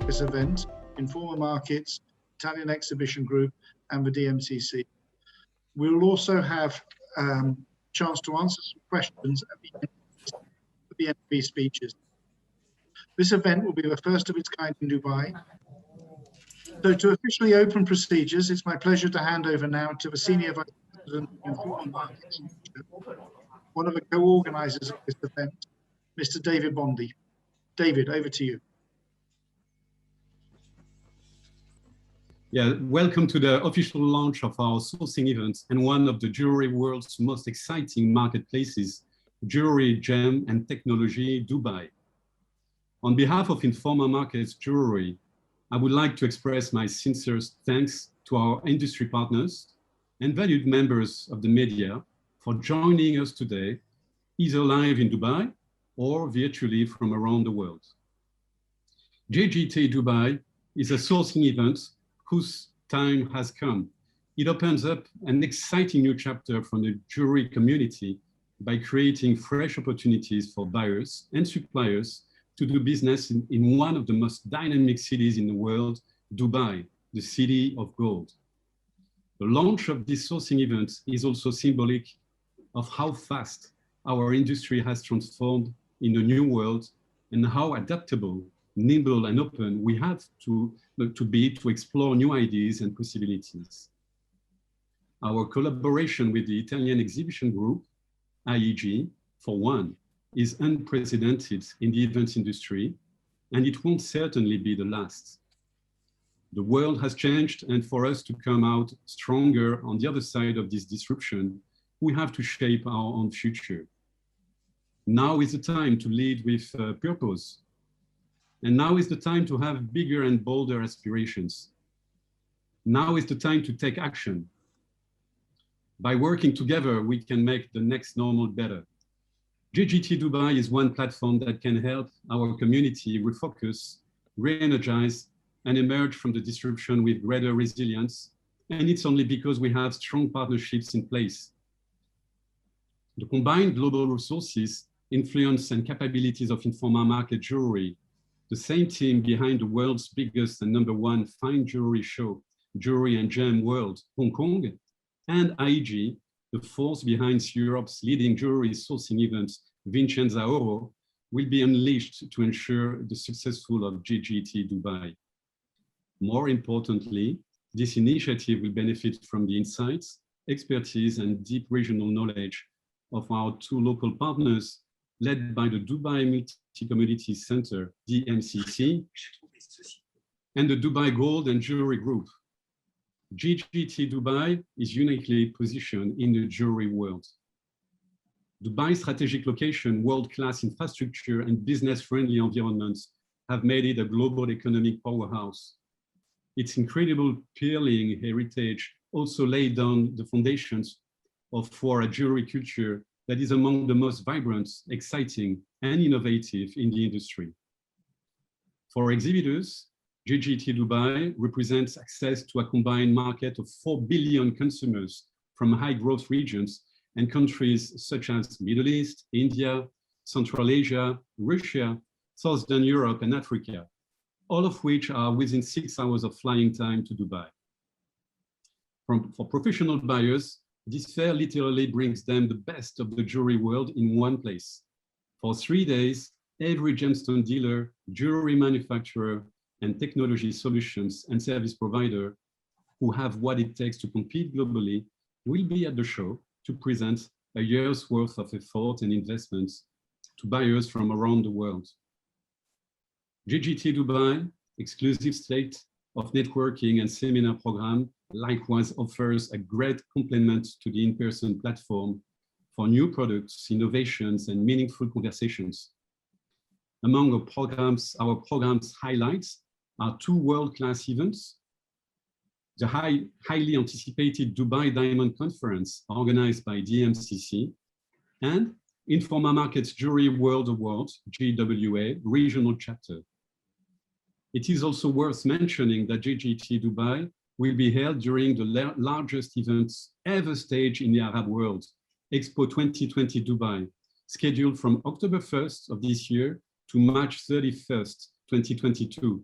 This event, Informa Markets, Italian Exhibition Group, and the DMCC. We'll also have a chance to answer some questions at the end of these speeches. This event will be the first of its kind in Dubai. So to officially open procedures, it's my pleasure to hand over now to the Senior Vice President of Informa Markets, one of the co-organizers of this event, Mr. David Bondi. David, over to you. Yeah, welcome to the official launch of our sourcing event and one of the jewelry world's most exciting marketplaces, Jewellery, Gem and Technology, Dubai. On behalf of Informa Markets Jewellery, I would like to express my sincere thanks to our industry partners and valued members of the media for joining us today, either live in Dubai or virtually from around the world. JGT Dubai is a sourcing event whose time has come. It opens up an exciting new chapter for the jewelry community by creating fresh opportunities for buyers and suppliers to do business in one of the most dynamic cities in the world, Dubai, the city of gold. The launch of this sourcing event is also symbolic of how fast our industry has transformed in the new world and how adaptable, nimble and open we have to be to explore new ideas and possibilities. Our collaboration with the Italian Exhibition Group, IEG, for one, is unprecedented in the events industry, and it won't certainly be the last. The world has changed, and for us to come out stronger on the other side of this disruption, we have to shape our own future. Now is the time to lead with purpose. And now is the time to have bigger and bolder aspirations. Now is the time to take action. By working together, we can make the next normal better. JGT Dubai is one platform that can help our community refocus, re-energize, and emerge from the disruption with greater resilience. And it's only because we have strong partnerships in place. The combined global resources, influence, and capabilities of Informa Market Jewellery, the same team behind the world's biggest and #1 fine jewelry show, Jewellery and Gem World, Hong Kong, and IEG, the force behind Europe's leading jewelry sourcing event, Vincenza Oro, will be unleashed to ensure the successful of JGT Dubai. More importantly, this initiative will benefit from the insights, expertise, and deep regional knowledge of our two local partners, led by the Dubai Multi-Commodity Center, DMCC, and the Dubai Gold and Jewelry Group. JGT Dubai is uniquely positioned in the jewelry world. Dubai's strategic location, world-class infrastructure, and business-friendly environments have made it a global economic powerhouse. Its incredible pearling heritage also laid down the foundations for a jewelry culture that is among the most vibrant, exciting, and innovative in the industry. For exhibitors, JGT Dubai represents access to a combined market of 4 billion consumers from high-growth regions and countries such as Middle East, India, Central Asia, Russia, Southern Europe, and Africa, all of which are within 6 hours of flying time to Dubai. For professional buyers, this fair literally brings them the best of the jewelry world in one place. For 3 days, every gemstone dealer, jewelry manufacturer, and technology solutions and service provider who have what it takes to compete globally will be at the show to present a year's worth of effort and investments to buyers from around the world. JGT Dubai, exclusive slate of networking and seminar program, likewise offers a great complement to the in-person platform for new products, innovations, and meaningful conversations. Among our program's highlights are 2 world-class events: the highly anticipated Dubai Diamond Conference organized by DMCC and Informa Markets Jewelry World Awards, GWA, regional chapter. It is also worth mentioning that JGT Dubai will be held during the largest events ever staged in the Arab world, Expo 2020 Dubai, scheduled from October 1st of this year to March 31st, 2022.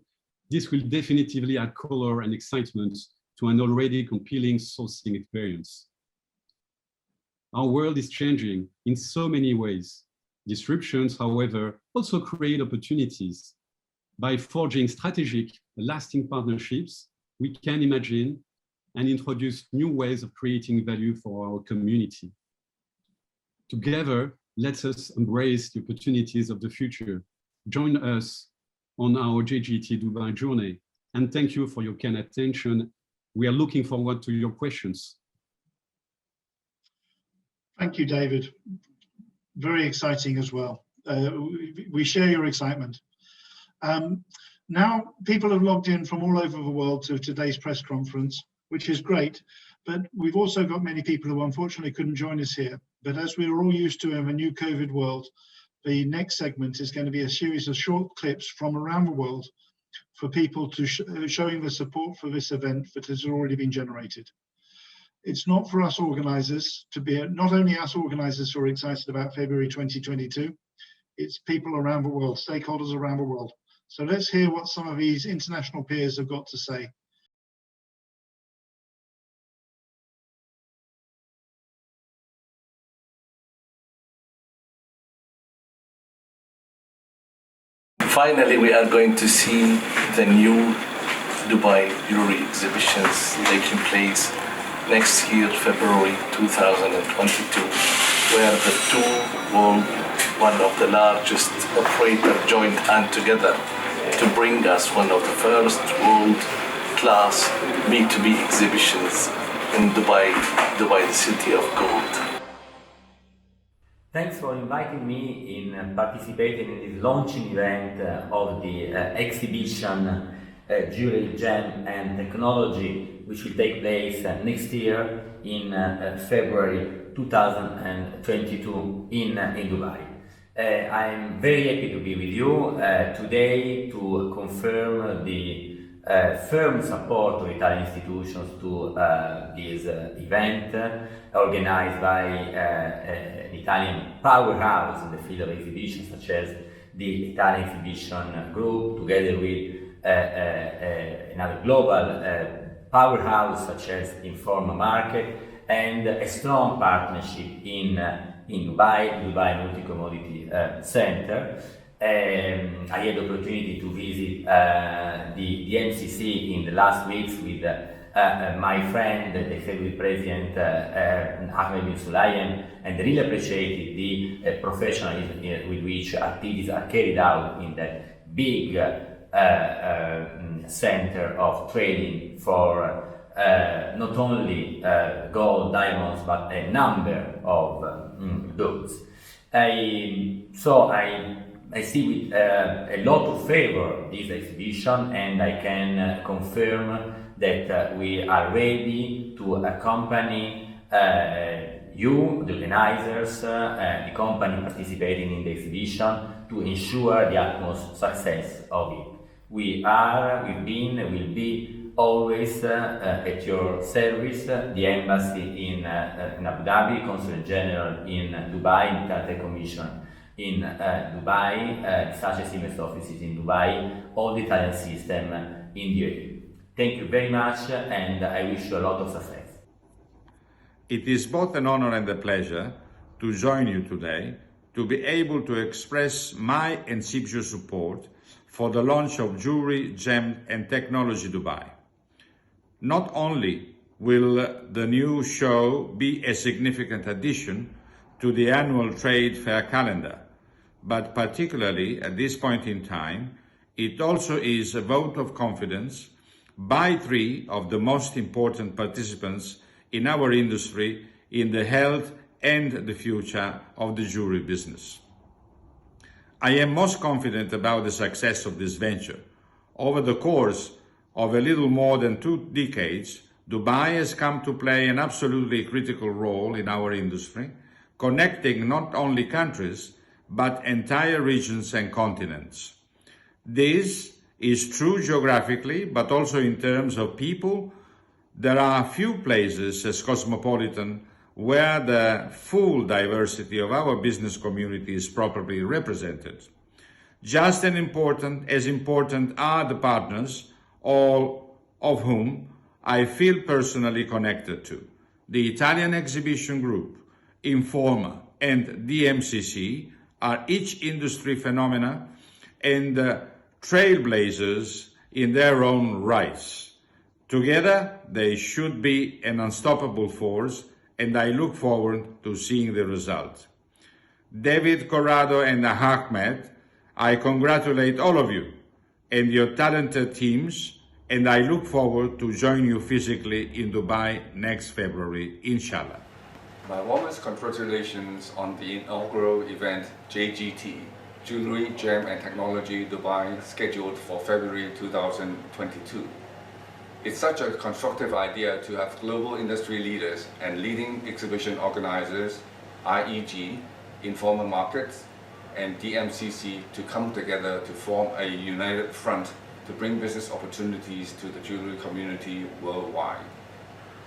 This will definitively add color and excitement to an already compelling sourcing experience. Our world is changing in so many ways. Disruptions, however, also create opportunities. By forging strategic, lasting partnerships, we can imagine and introduce new ways of creating value for our community. Together, let us embrace the opportunities of the future. Join us on our JGT Dubai journey, and thank you for your kind attention. We are looking forward to your questions. Thank you, David. Very exciting as well. We share your excitement. Now, people have logged in from all over the world to today's press conference, which is great, but we've also got many people who unfortunately couldn't join us here. But as we're all used to in a new COVID world, the next segment is going to be a series of short clips from around the world for people to showing the support for this event that has already been generated. It's not for us organizers to be, not only us organizers who are excited about February 2022, it's people around the world, stakeholders around the world. So let's hear what some of these international peers have got to say. Finally, we are going to see the new Dubai Jewellery exhibitions taking place next year, February 2022, where the two will, one of the largest operator joined hand together to bring us one of the first world-class B2B exhibitions in Dubai, the city of gold. Thanks for inviting me in participating in this launching event of the exhibition Jewellery, Gem and Technology, which will take place next year in February 2022 in Dubai. I'm very happy to be with you today to confirm the firm support of Italian institutions to this event organized by an Italian powerhouse in the field of exhibition, such as the Italian Exhibition Group, together with another global powerhouse such as Informa Market, and a strong partnership in Dubai Multi-Commodity Center. I had the opportunity to visit the MCC in the last weeks with my friend, the executive president Ahmed bin Sulayem, and really appreciated the professionalism with which activities are carried out in that big center of trading for not only gold, diamonds, but a number of goods. I see with a lot of favor this exhibition, and I can confirm that we are ready to accompany you, the organizers, the company participating in the exhibition, to ensure the utmost success of it. We've been, will be always at your service. The embassy in Abu Dhabi, Consulate General in Dubai, International Commission in Dubai, such as Siemens offices in Dubai, all the Italian system in the UAE. Thank you very much, and I wish you a lot of success. It is both an honor and a pleasure to join you today, to be able to express my and CIPS's support for the launch of Jewellery, Gem and Technology Dubai. Not only will the new show be a significant addition to the annual trade fair calendar, but particularly at this point in time, it also is a vote of confidence by three of the most important participants in our industry in the health and the future of the jewelry business. I am most confident about the success of this venture. Over the course of a little more than 2 decades, Dubai has come to play an absolutely critical role in our industry, connecting not only countries, but entire regions and continents. This is true geographically, but also in terms of people. There are few places as cosmopolitan where the full diversity of our business community is properly represented. Just as important are the partners, all of whom I feel personally connected to. The Italian Exhibition Group, Informa, and DMCC are each industry phenomena and trailblazers in their own rights. Together, they should be an unstoppable force, and I look forward to seeing the result. David, Corrado, and Ahmed, I congratulate all of you and your talented teams, and I look forward to join you physically in Dubai next February, inshallah. My warmest congratulations on the inaugural event JGT, Jewellery, Gem and Technology Dubai, scheduled for February 2022. It's such a constructive idea to have global industry leaders and leading exhibition organizers, IEG, Informa Markets, and DMCC to come together to form a united front to bring business opportunities to the jewelry community worldwide.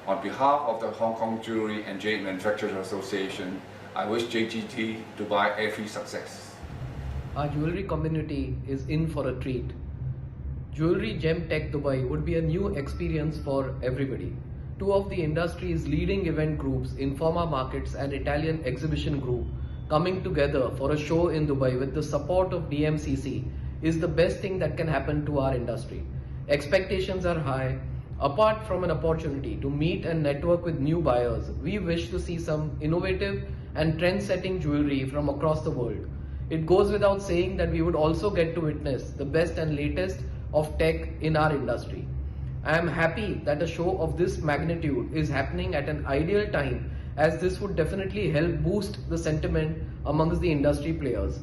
On behalf of the Hong Kong Jewelry and Jade Manufacturers Association, I wish JGT Dubai every success. Our jewelry community is in for a treat. Jewelry Gem Tech Dubai would be a new experience for everybody. Two of the industry's leading event groups, Informa Markets and Italian Exhibition Group, coming together for a show in Dubai with the support of DMCC is the best thing that can happen to our industry. Expectations are high. Apart from an opportunity to meet and network with new buyers, we wish to see some innovative and trend-setting jewelry from across the world. It goes without saying that we would also get to witness the best and latest of tech in our industry. I am happy that a show of this magnitude is happening at an ideal time, as this would definitely help boost the sentiment amongst the industry players.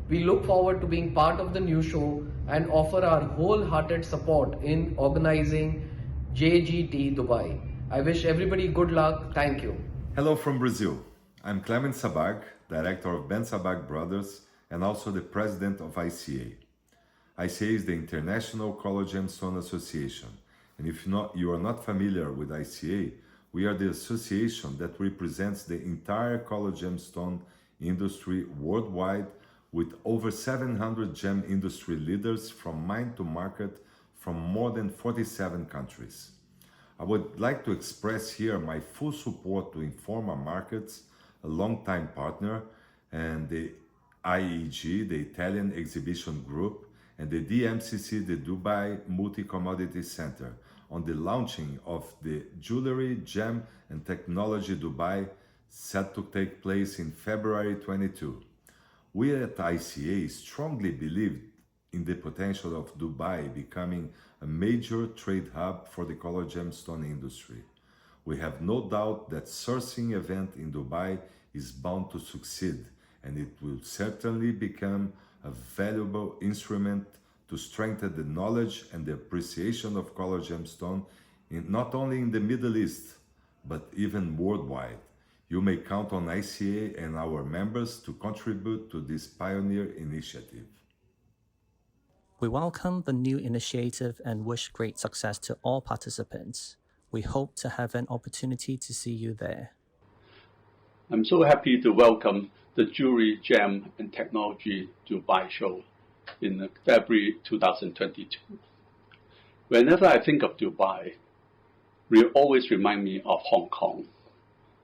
We look forward to being part of the new show and offer our wholehearted support in organizing JGT Dubai. I wish everybody good luck. Thank you. Hello from Brazil. I'm Clement Sabag, director of Ben Sabag Brothers and also the president of ICA. ICA is the International Color Gemstone Association, and if you are not familiar with ICA, we are the association that represents the entire color gemstone industry worldwide, with over 700 gem industry leaders from mine to market from more than 47 countries. I would like to express here my full support to Informa Markets, a longtime partner, and the IEG, the Italian Exhibition Group, and the DMCC, the Dubai Multi-Commodity Center, on the launching of the Jewellery, Gem and Technology Dubai, set to take place in February 22. We at ICA strongly believe in the potential of Dubai becoming a major trade hub for the color gemstone industry. We have no doubt that sourcing event in Dubai is bound to succeed, and it will certainly become a valuable instrument to strengthen the knowledge and the appreciation of color gemstone not only in the Middle East, but even worldwide. You may count on ICA and our members to contribute to this pioneer initiative. We welcome the new initiative and wish great success to all participants. We hope to have an opportunity to see you there. I'm so happy to welcome the Jewellery, Gem and Technology Dubai show in February 2022. Whenever I think of Dubai, it always reminds me of Hong Kong.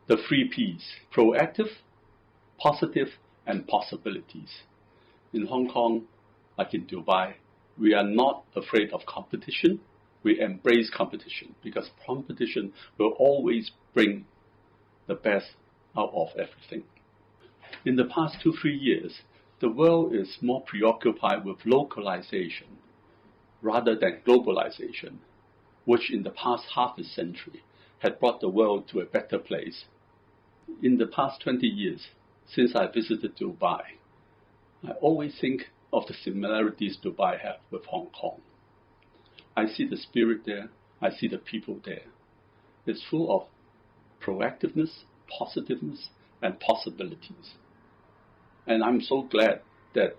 The 3 Ps: proactive, positive, and possibilities. In Hong Kong, like in Dubai, we are not afraid of competition. We embrace competition because competition will always bring the best out of everything. In the past 2-3 years, the world is more preoccupied with localization rather than globalization, which in the past half a century had brought the world to a better place. In the past 20 years, since I visited Dubai, I always think of the similarities Dubai have with Hong Kong. I see the spirit there, I see the people there. It's full of proactiveness, positiveness, and possibilities. And I'm so glad that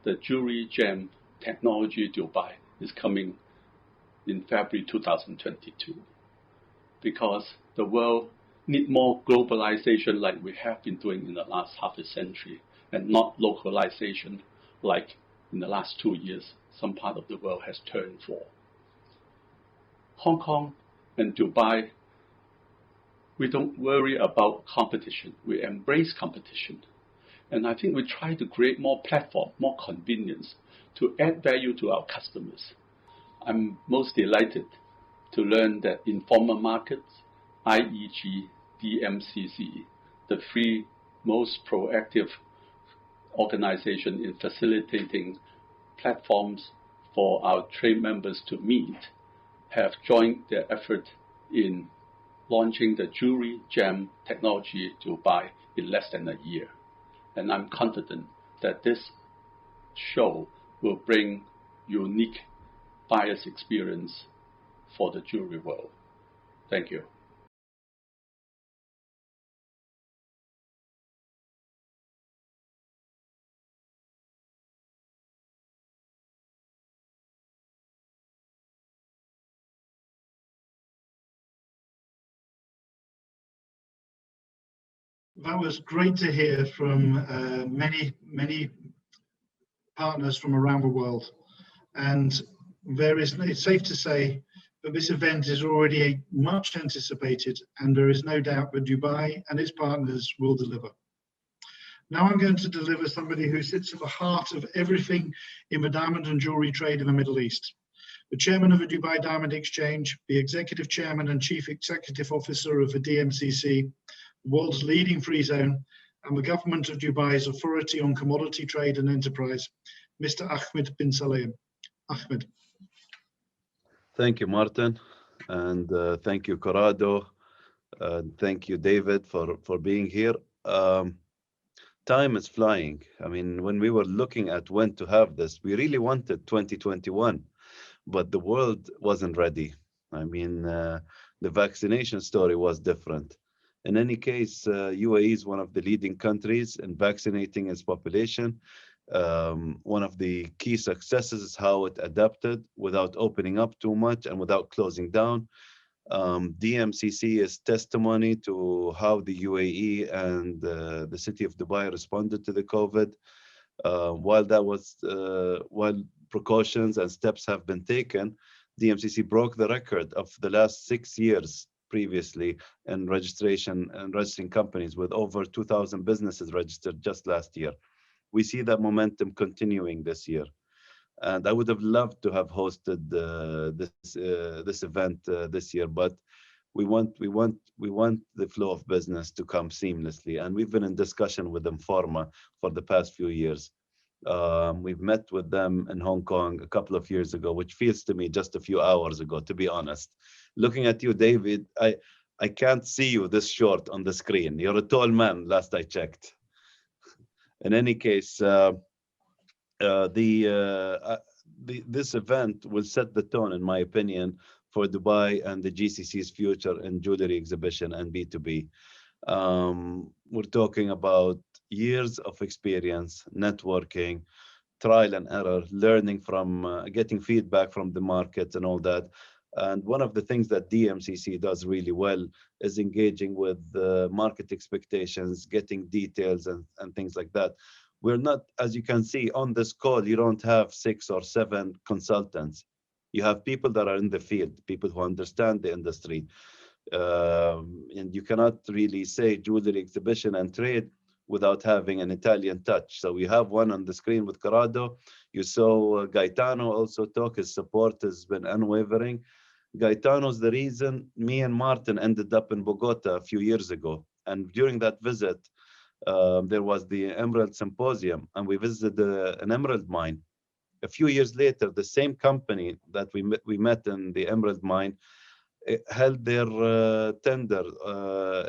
the Jewellery, Gem Technology Dubai is coming in February 2022, because the world need more globalization like we have been doing in the last half a century, and not localization like in the last 2 years some part of the world has turned for. Hong Kong and Dubai, we don't worry about competition. We embrace competition. And I think we try to create more platform, more convenience to add value to our customers. I'm most delighted to learn that Informal Markets, IEG, DMCC, the three most proactive organizations in facilitating platforms for our trade members to meet, have joined their effort in launching the Jewellery Gem Technology Dubai in less than a year. And I'm confident that this show will bring unique buyer's experience for the jewelry world. Thank you. That was great to hear from many partners from around the world. And it's safe to say that this event is already much anticipated, and there is no doubt that Dubai and its partners will deliver. Now I'm going to deliver somebody who sits at the heart of everything in the diamond and jewelry trade in the Middle East. The chairman of the Dubai Diamond Exchange, the executive chairman and chief executive officer of the DMCC, the world's leading free zone, and the government of Dubai's authority on commodity trade and enterprise, Mr. Ahmed bin Salem. Ahmed. Thank you, Martin, and thank you, Corrado. Thank you, David, for being here. Time is flying. I mean, when we were looking at when to have this, we really wanted 2021, but the world wasn't ready. I mean, the vaccination story was different. In any case, UAE is one of the leading countries in vaccinating its population. One of the key successes is how it adapted without opening up too much and without closing down. DMCC is testimony to how the UAE and the city of Dubai responded to the COVID. While precautions and steps have been taken, DMCC broke the record of the last 6 years previously in registration and registering companies, with over 2,000 businesses registered just last year. We see that momentum continuing this year, and I would have loved to have hosted this event this year, but we want the flow of business to come seamlessly, and we've been in discussion with Informa for the past few years. We've met with them in Hong Kong a couple of years ago, which feels to me just a few hours ago, to be honest. Looking at you, David, I can't see you this short on the screen. You're a tall man, last I checked. In any case, this event will set the tone, in my opinion, for Dubai and the GCC's future in jewelry exhibition and B2B. We're talking about years of experience, networking, trial and error, learning from, getting feedback from the markets and all that. And one of the things that DMCC does really well is engaging with market expectations, getting details and things like that. We're not, as you can see on this call, you don't have 6 or 7 consultants. You have people that are in the field, people who understand the industry. And you cannot really say jewelry exhibition and trade without having an Italian touch. So we have one on the screen with Corrado. You saw Gaetano also talk. His support has been unwavering. Gaetano's the reason me and Martin ended up in Bogota a few years ago. And during that visit, there was the Emerald Symposium, and we visited an emerald mine. A few years later, the same company that we met in the emerald mine held their tender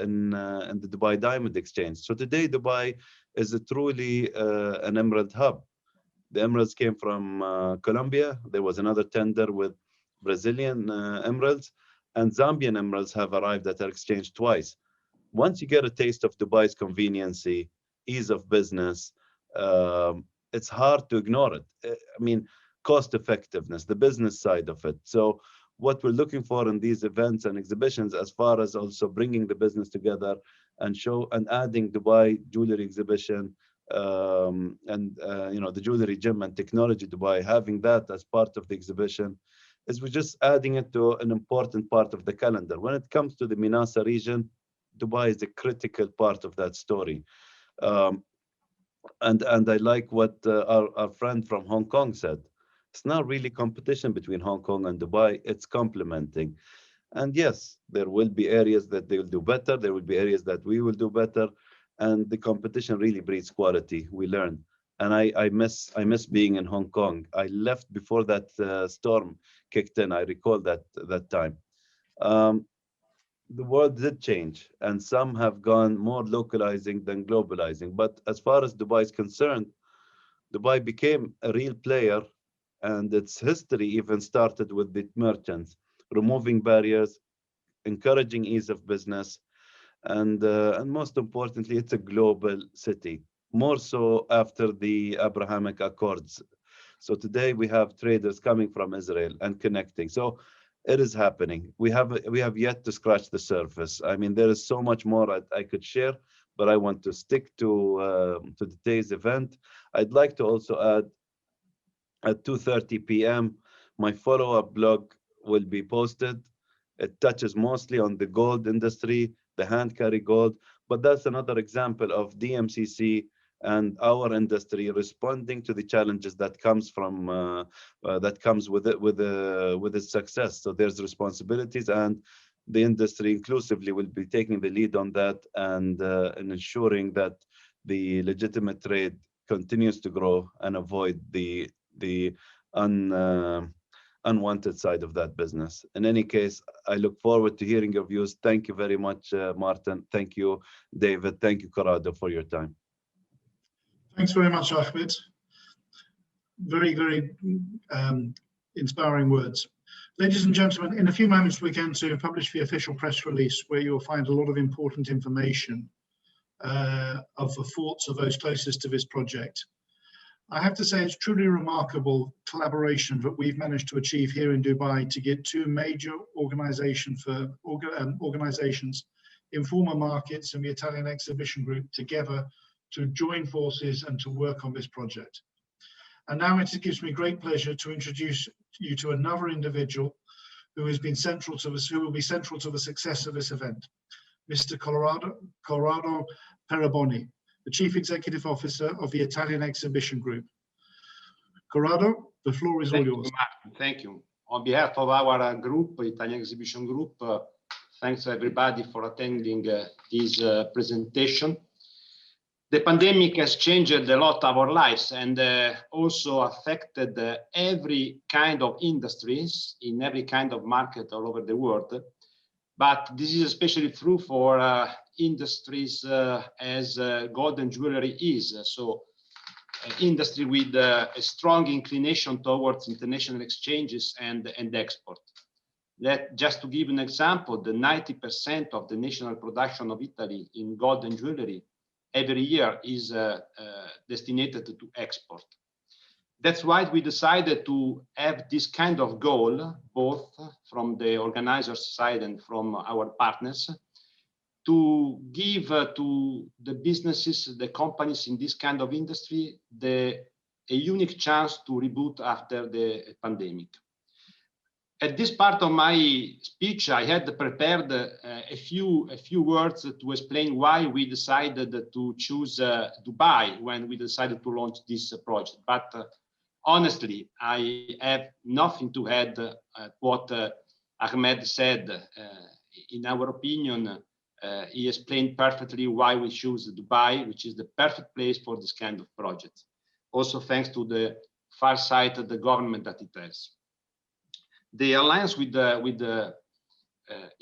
in the Dubai Diamond Exchange. So today, Dubai is truly an emerald hub. The emeralds came from Colombia. There was another tender with Brazilian emeralds, and Zambian emeralds have arrived at our exchange twice. Once you get a taste of Dubai's conveniency, ease of business, it's hard to ignore it. I mean, cost effectiveness, the business side of it. So what we're looking for in these events and exhibitions, as far as also bringing the business together and adding Dubai Jewellery Exhibition, and the Jewellery Gym and Technology Dubai, having that as part of the exhibition, is we're just adding it to an important part of the calendar. When it comes to the MENASA region, Dubai is a critical part of that story. And I like what our friend from Hong Kong said. It's not really competition between Hong Kong and Dubai, it's complementing. And yes, there will be areas that they will do better, there will be areas that we will do better, and the competition really breeds quality, we learn. And I miss being in Hong Kong. I left before that storm kicked in, I recall that time. The world did change, and some have gone more localizing than globalizing. But as far as Dubai is concerned, Dubai became a real player, and its history even started with the merchants, removing barriers, encouraging ease of business, and most importantly, it's a global city, more so after the Abrahamic Accords. So today we have traders coming from Israel and connecting. So it is happening. We have yet to scratch the surface. I mean, there is so much more I could share, but I want to stick to today's event. I'd like to also add, at 2:30 p.m., my follow-up blog will be posted. It touches mostly on the gold industry, the hand carry gold, but that's another example of DMCC and our industry responding to the challenges that comes from that comes with it, with its success. So there's responsibilities, and the industry inclusively will be taking the lead on that, and ensuring that the legitimate trade continues to grow and avoid the unwanted side of that business. In any case, I look forward to hearing your views. Thank you very much, Martin. Thank you, David. Thank you, Corrado, for your time. Thanks very much, Ahmed. Very, very inspiring words. Ladies and gentlemen, in a few moments, we're going to publish the official press release, where you'll find a lot of important information of the thoughts of those closest to this project. I have to say, it's truly remarkable collaboration that we've managed to achieve here in Dubai to get two major organizations, Informa Markets and the Italian Exhibition Group, together to join forces and to work on this project. And now it gives me great pleasure to introduce you to another individual who has been central to this, who will be central to the success of this event, Mr. Corrado Peraboni, the Chief Executive Officer of the Italian Exhibition Group. Corrado, the floor is all yours. Thank you. On behalf of our group, Italian Exhibition Group, thanks to everybody for attending this presentation. The pandemic has changed a lot of our lives, and also affected every kind of industries in every kind of market all over the world. But this is especially true for industries as gold and jewelry is. So industry with a strong inclination towards international exchanges and export. That, just to give an example, the 90% of the national production of Italy in gold and jewelry every year is destined to export. That's why we decided to have this kind of goal, both from the organizer's side and from our partners, to give to the businesses, the companies in this kind of industry, a unique chance to reboot after the pandemic. At this part of my speech, I had prepared a few words to explain why we decided to choose Dubai when we decided to launch this project. But honestly, I have nothing to add what Ahmed said. In our opinion, he explained perfectly why we choose Dubai, which is the perfect place for this kind of project. Also, thanks to the far sight of the government that it has. The alliance with the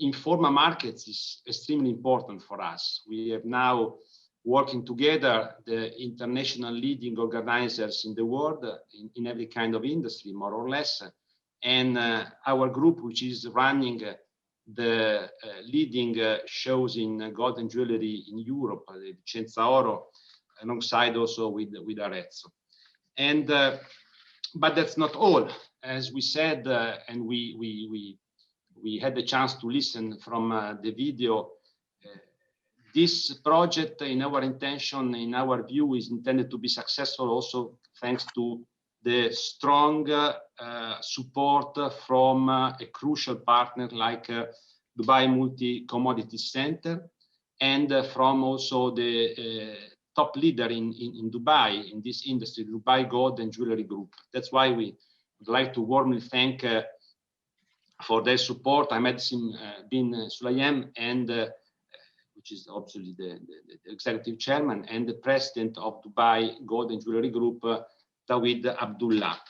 Informa Markets is extremely important for us. We have now working together the international leading organizers in the world in every kind of industry, more or less, and our group, which is running the leading shows in gold and jewelry in Europe, the Vicenza Oro, alongside also with Arezzo. And but that's not all. As we said, and we we had the chance to listen from the video. This project, in our intention, in our view, is intended to be successful also thanks to the strong support from a crucial partner like Dubai Multi-Commodity Center, and from also the top leader in Dubai in this industry, Dubai Gold and Jewellery Group. That's why we would like to warmly thank for their support Ahmed bin Sulayem, and which is obviously the executive chairman, and the president of Dubai Gold and Jewellery Group, Dawid Abdullah.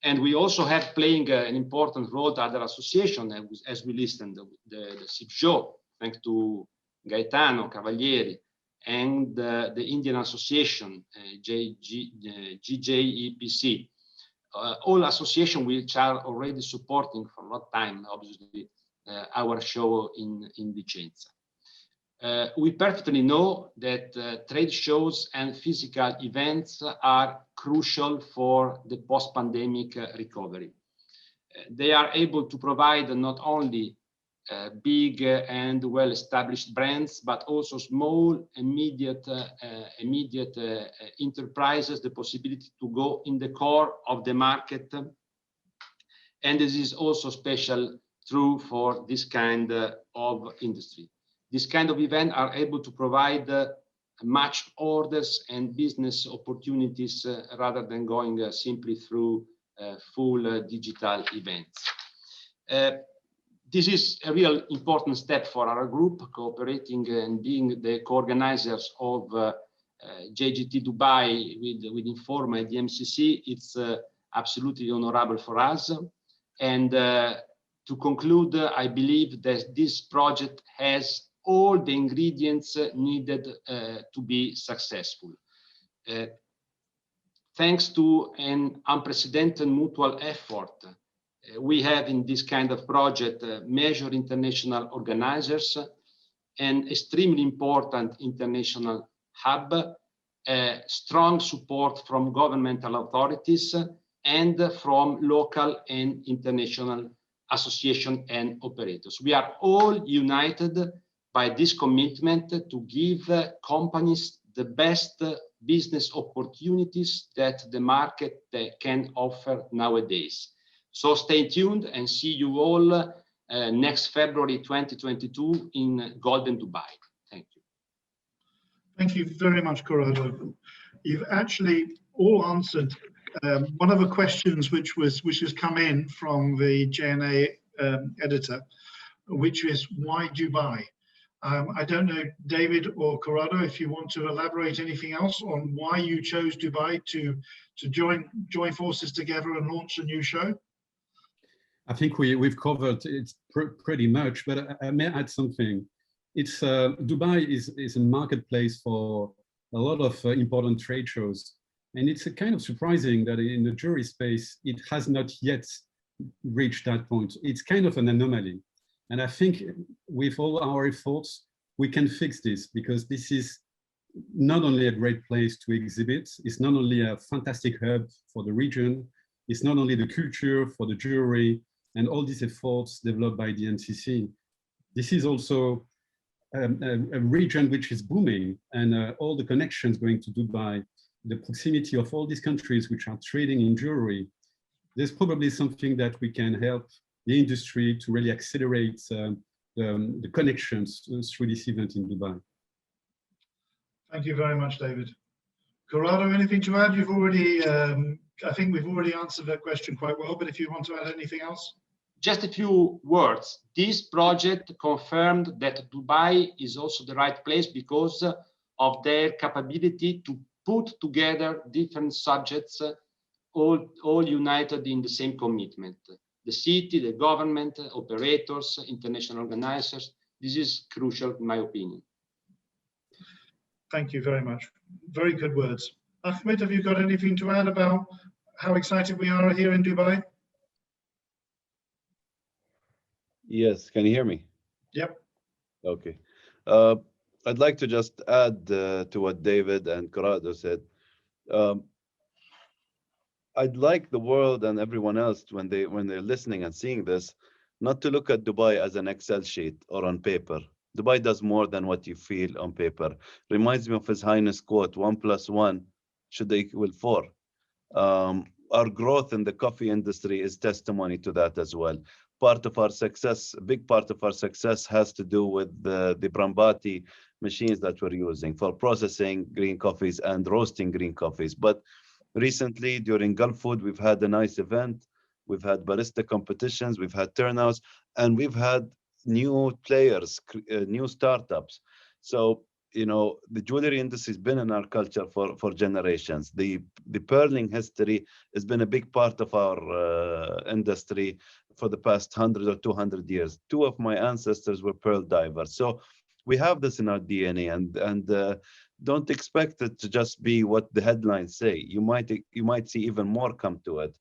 And we also have playing an important role to other associations, as we listened, the CIPJO, thanks to Gaetano Cavalieri, and the Indian Association, GJEPC. All associations which are already supporting for a long time, obviously, our show in Vicenza. We perfectly know that trade shows and physical events are crucial for the post-pandemic recovery. They are able to provide not only big and well-established brands, but also small, immediate enterprises the possibility to go in the core of the market. And this is also special true for this kind of industry. This kind of event are able to provide much orders and business opportunities rather than going simply through full digital events. This is a real important step for our group, cooperating and being the co-organizers of JGT Dubai with Informa and the MCC. It's absolutely honorable for us. And to conclude, I believe that this project has all the ingredients needed to be successful. Thanks to an unprecedented mutual effort, we have in this kind of project major international organizers, an extremely important international hub, strong support from governmental authorities, and from local and international associations and operators. We are all united by this commitment to give companies the best business opportunities that the market can offer nowadays. So stay tuned and see you all next February 2022 in Golden Dubai. Thank you. Thank you very much, Corrado. You've actually all answered one of the questions which has come in from the JNA editor, which is why Dubai? I don't know, David or Corrado, if you want to elaborate anything else on why you chose Dubai to join forces together and launch a new show. I think we've covered it pretty much, but I may add something. It's Dubai is a marketplace for a lot of important trade shows, and it's kind of surprising that in the jewelry space it has not yet reached that point. It's kind of an anomaly, and I think with all our efforts we can fix this, because this is not only a great place to exhibit, it's not only a fantastic hub for the region, it's not only the culture for the jewelry and all these efforts developed by the NCC. This is also a region which is booming, and all the connections going to Dubai, the proximity of all these countries which are trading in jewelry, there's probably something that we can help the industry to really accelerate the connections through this event in Dubai. Thank you very much, David. Corrado, anything to add? You've already, I think we've already answered that question quite well, but if you want to add anything else? Just a few words. This project confirmed that Dubai is also the right place because of their capability to put together different subjects, all united in the same commitment. The city, the government, operators, international organizers. This is crucial, in my opinion. Thank you very much. Very good words. Ahmed, have you got anything to add about how excited we are here in Dubai? Yes, can you hear me? Yep. Okay. I'd like to just add to what David and Corrado said. I'd like the world and everyone else, when they're listening and seeing this, not to look at Dubai as an Excel sheet or on paper. Dubai does more than what you feel on paper. Reminds me of His Highness quote, 1 + 1 should equal 4. Our growth in the coffee industry is testimony to that as well. Part of our success, a big part of our success has to do with the Brambati machines that we're using for processing green coffees and roasting green coffees. But recently during Gulf Food, we've had a nice event. We've had barista competitions, we've had turnouts, and we've had new players, new startups. So, you know, the jewelry industry has been in our culture for generations. The pearling history has been a big part of our industry for the past 100 or 200 years. 2 of my ancestors were pearl divers. So we have this in our DNA, and don't expect it to just be what the headlines say. You might see even more come to it.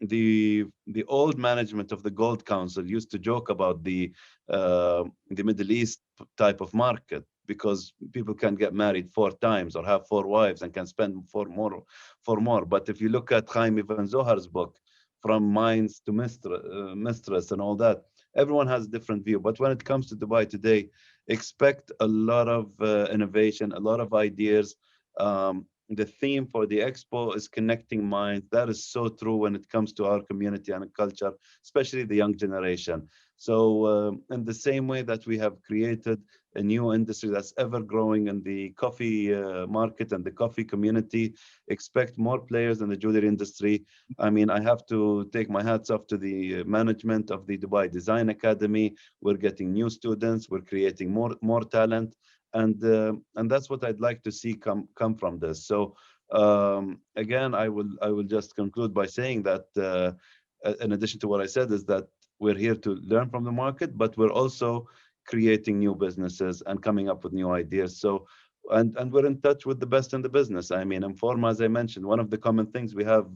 The old management of the Gold Council used to joke about the Middle East type of market, because people can get married 4 times or have 4 wives and can spend 4 more. But if you look at Chaim Ibn Zohar's book, From Minds to Mistress and all that, everyone has a different view. But when it comes to Dubai today, expect a lot of innovation, a lot of ideas. The theme for the expo is connecting minds. That is so true when it comes to our community and culture, especially the young generation. So in the same way that we have created a new industry that's ever growing in the coffee market and the coffee community, expect more players in the jewelry industry. I mean, I have to take my hats off to the management of the Dubai Design Academy. We're getting new students, we're creating more talent. And that's what I'd like to see come from this. So again, I will just conclude by saying that in addition to what I said, is that we're here to learn from the market, but we're also creating new businesses and coming up with new ideas. So and we're in touch with the best in the business. I mean, Informa, as I mentioned, one of the common things we have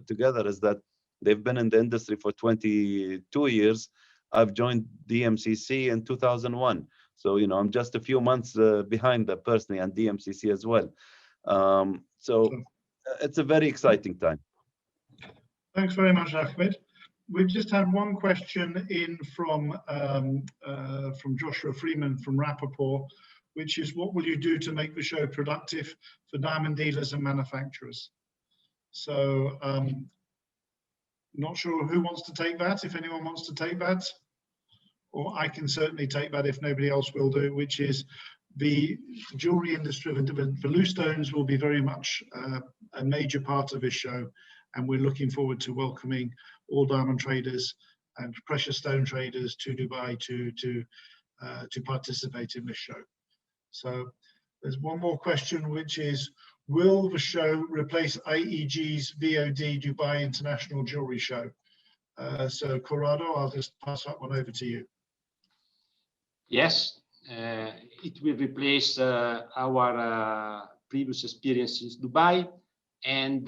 together is that they've been in the industry for 22 years. I've joined DMCC in 2001. So, you know, I'm just a few months behind that personally, and DMCC as well. So it's a very exciting time. Thanks very much, Ahmed. We've just had one question in from Joshua Freeman from Rappaport, which is, what will you do to make the show productive for diamond dealers and manufacturers? So not sure who wants to take that, if anyone wants to take that. Or I can certainly take that if nobody else will do, which is the jewelry industry. The loose stones will be very much a major part of this show, and we're looking forward to welcoming all diamond traders and precious stone traders to Dubai to participate in this show. So there's one more question, which is, will the show replace IEG's VOD Dubai International Jewelry Show? So Corrado, I'll just pass that one over to you. Yes, it will replace our previous experiences in Dubai, and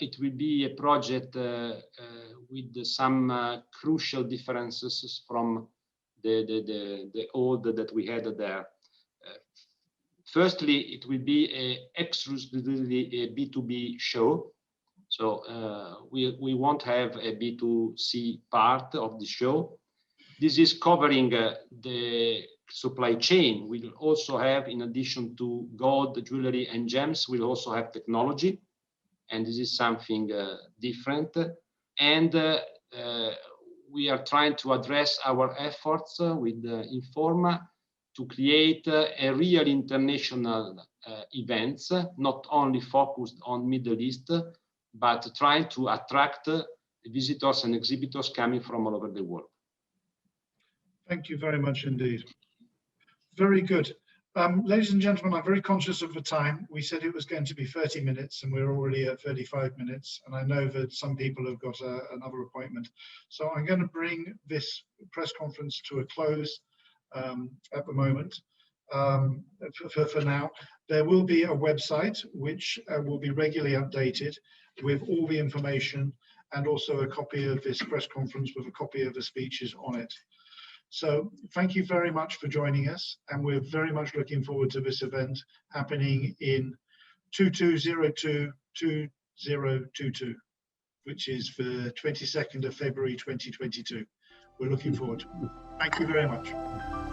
it will be a project with some crucial differences from the old that we had there. Firstly, it will be exclusively a B2B show. So we won't have a B2C part of the show. This is covering the supply chain. We'll also have, in addition to gold, jewelry, and gems, we'll also have technology. And this is something different. And we are trying to address our efforts with Informa to create a real international events, not only focused on Middle East, but trying to attract visitors and exhibitors coming from all over the world. Thank you very much indeed. Very good. Ladies and gentlemen, I'm very conscious of the time. We said it was going to be 30 minutes and we're already at 35 minutes. And I know that some people have got another appointment. So I'm going to bring this press conference to a close at the moment. For now, there will be a website which will be regularly updated with all the information, and also a copy of this press conference with a copy of the speeches on it. So thank you very much for joining us, and we're very much looking forward to this event happening in 2202-2022. which is for 22nd of February 2022. We're looking forward to it. Thank you very much.